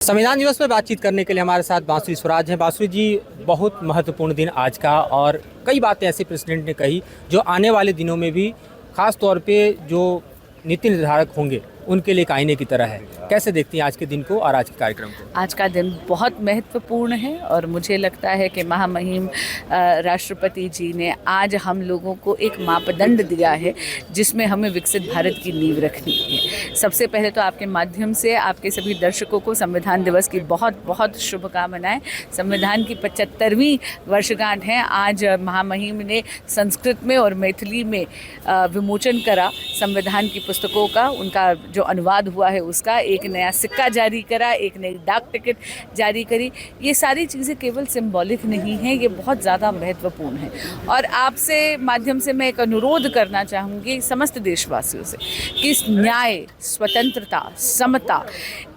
संविधान दिवस पर बातचीत करने के लिए हमारे साथ बांसुरी स्वराज हैं। बांसुरी जी, बहुत महत्वपूर्ण दिन आज का, और कई बातें ऐसे प्रेसिडेंट ने कही जो आने वाले दिनों में भी खास तौर पे जो नीति निर्धारक होंगे उनके लिए एक आईने की तरह है। कैसे देखती हैं आज के दिन को और आज के कार्यक्रम को? आज का दिन बहुत महत्वपूर्ण है और मुझे लगता है कि महामहिम राष्ट्रपति जी ने आज हम लोगों को एक मापदंड दिया है जिसमें हमें विकसित भारत की नींव रखनी है। सबसे पहले तो आपके माध्यम से आपके सभी दर्शकों को संविधान दिवस की बहुत बहुत शुभकामनाएं। संविधान की 75वीं वर्षगांठ है। आज महामहिम ने संस्कृत में और मैथिली में विमोचन करा संविधान की पुस्तकों का, उनका जो अनुवाद हुआ है उसका, एक नया सिक्का जारी करा, एक नई डाक टिकट जारी करी। ये सारी चीज़ें केवल सिंबॉलिक नहीं हैं, ये बहुत ज़्यादा महत्वपूर्ण है। और आपसे माध्यम से मैं एक अनुरोध करना चाहूँगी समस्त देशवासियों से कि इस न्याय, स्वतंत्रता, समता,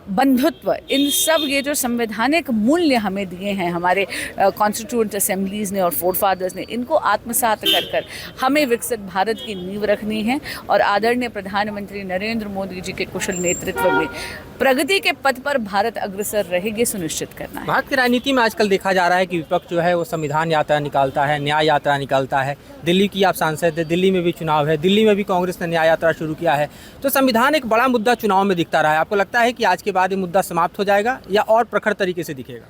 बंधुत्व, इन सब ये जो संवैधानिक मूल्य हमें दिए हैं हमारे कॉन्स्टिट्यूएंट असेंबलीज़ ने और फोर फादर्स ने, इनको आत्मसात कर कर हमें विकसित भारत की नींव रखनी है और आदरणीय प्रधानमंत्री नरेंद्र मोदी जी के कुशल नेतृत्व में प्रगति के पथ पर भारत अग्रसर रहे, ये सुनिश्चित करना है। भारत की राजनीति में आजकल देखा जा रहा है कि विपक्ष जो है वो संविधान यात्रा निकालता है, न्याय यात्रा निकालता है। दिल्ली की आप सांसद है, दिल्ली में भी चुनाव है, दिल्ली में भी कांग्रेस ने न्याय यात्रा शुरू किया है। तो संविधान एक बड़ा मुद्दा चुनाव में दिखता रहा है। आपको लगता है कि आज के बाद ये मुद्दा समाप्त हो जाएगा या और प्रखर तरीके से दिखेगा?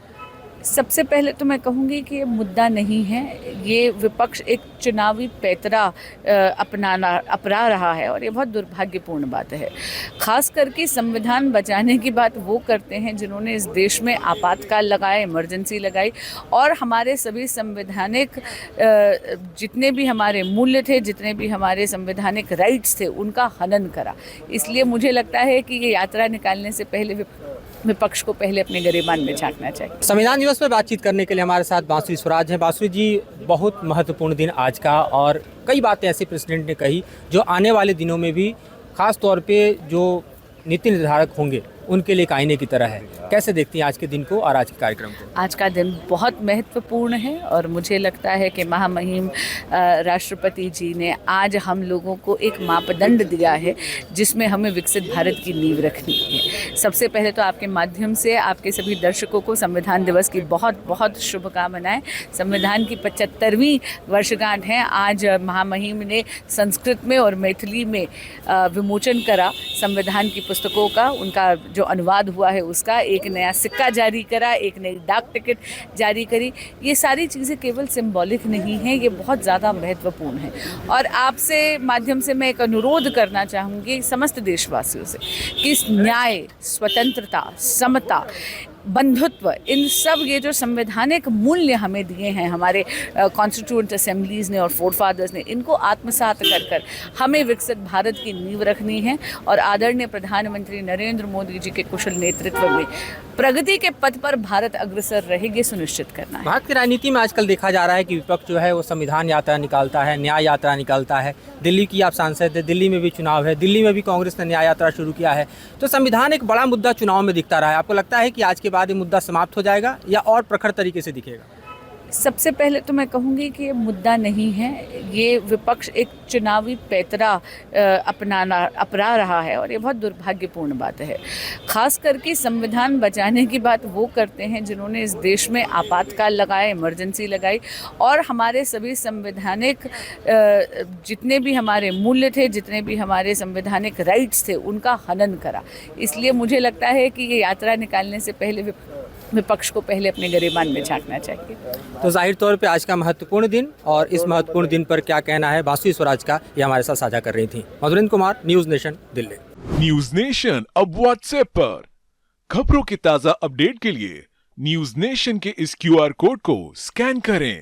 सबसे पहले तो मैं कहूँगी कि ये मुद्दा नहीं है, ये विपक्ष एक चुनावी पैतरा अपना रहा है और ये बहुत दुर्भाग्यपूर्ण बात है। खास करके संविधान बचाने की बात वो करते हैं जिन्होंने इस देश में आपातकाल लगाया, इमरजेंसी लगाई और हमारे सभी संवैधानिक जितने भी हमारे मूल्य थे, जितने भी हमारे संवैधानिक राइट्स थे, उनका हनन करा। इसलिए मुझे लगता है कि ये यात्रा निकालने से पहले विपक्ष को पहले अपने गिरेबान में झांकना चाहिए। संविधान दिवस पर बातचीत करने के लिए हमारे साथ बांसुरी स्वराज हैं। बांसुरी जी, बहुत महत्वपूर्ण दिन आज का, और कई बातें ऐसे प्रेसिडेंट ने कही जो आने वाले दिनों में भी खास तौर पे जो नीति निर्धारक होंगे उनके लिए एक आईने की तरह है। कैसे देखती हैं आज के दिन को और आज के कार्यक्रम को? आज का दिन बहुत महत्वपूर्ण है और मुझे लगता है कि महामहिम राष्ट्रपति जी ने आज हम लोगों को एक मापदंड दिया है जिसमें हमें विकसित भारत की नींव रखनी है। सबसे पहले तो आपके माध्यम से आपके सभी दर्शकों को संविधान दिवस की बहुत बहुत शुभकामनाएं। संविधान की 75वीं वर्षगांठ है। आज महामहिम ने संस्कृत में और मैथिली में विमोचन करा संविधान की पुस्तकों का, उनका जो अनुवाद हुआ है उसका, एक नया सिक्का जारी करा, एक नई डाक टिकट जारी करी। ये सारी चीज़ें केवल सिंबॉलिक नहीं हैं, ये बहुत ज़्यादा महत्वपूर्ण है। और आपसे माध्यम से मैं एक अनुरोध करना चाहूँगी समस्त देशवासियों से कि इस न्याय, स्वतंत्रता, समता, बंधुत्व, इन सब ये जो संवैधानिक मूल्य हमें दिए हैं हमारे कॉन्स्टिट्यूएंट असेंबलीज़ ने और फोर फादर्स ने, इनको आत्मसात कर कर हमें विकसित भारत की नींव रखनी है और आदरणीय प्रधानमंत्री नरेंद्र मोदी जी के कुशल नेतृत्व में प्रगति के पथ पर भारत अग्रसर रहे, ये सुनिश्चित करना है। भारत की राजनीति में आजकल देखा जा रहा है कि विपक्ष जो है वो संविधान यात्रा निकालता है, न्याय यात्रा निकालता है। दिल्ली की आप सांसद है, दिल्ली में भी चुनाव है, दिल्ली में भी कांग्रेस ने न्याय यात्रा शुरू किया है। तो संविधान एक बड़ा मुद्दा चुनाव में दिखता रहा है। आपको लगता है कि आज के बाद ये मुद्दा समाप्त हो जाएगा या और प्रखर तरीके से दिखेगा? सबसे पहले तो मैं कहूँगी कि ये मुद्दा नहीं है, ये विपक्ष एक चुनावी पैतरा अपना रहा है और ये बहुत दुर्भाग्यपूर्ण बात है। खास करके संविधान बचाने की बात वो करते हैं जिन्होंने इस देश में आपातकाल लगाया, इमरजेंसी लगाई और हमारे सभी संवैधानिक जितने भी हमारे मूल्य थे, जितने भी हमारे संवैधानिक राइट्स थे, उनका हनन करा। इसलिए मुझे लगता है कि ये यात्रा निकालने से पहले विपक्ष को पहले अपने गिरेबान में झांकना चाहिए। तो जाहिर तौर पे आज का महत्वपूर्ण दिन, और इस महत्वपूर्ण दिन पर क्या कहना है बांसुरी स्वराज का, ये हमारे साथ साझा कर रही थी Madhurendra Kumar, news nation, Delhi. News nation अब व्हाट्सएप पर खबरों की ताज़ा अपडेट के लिए न्यूज़ नेशन के इस QR कोड को स्कैन करें।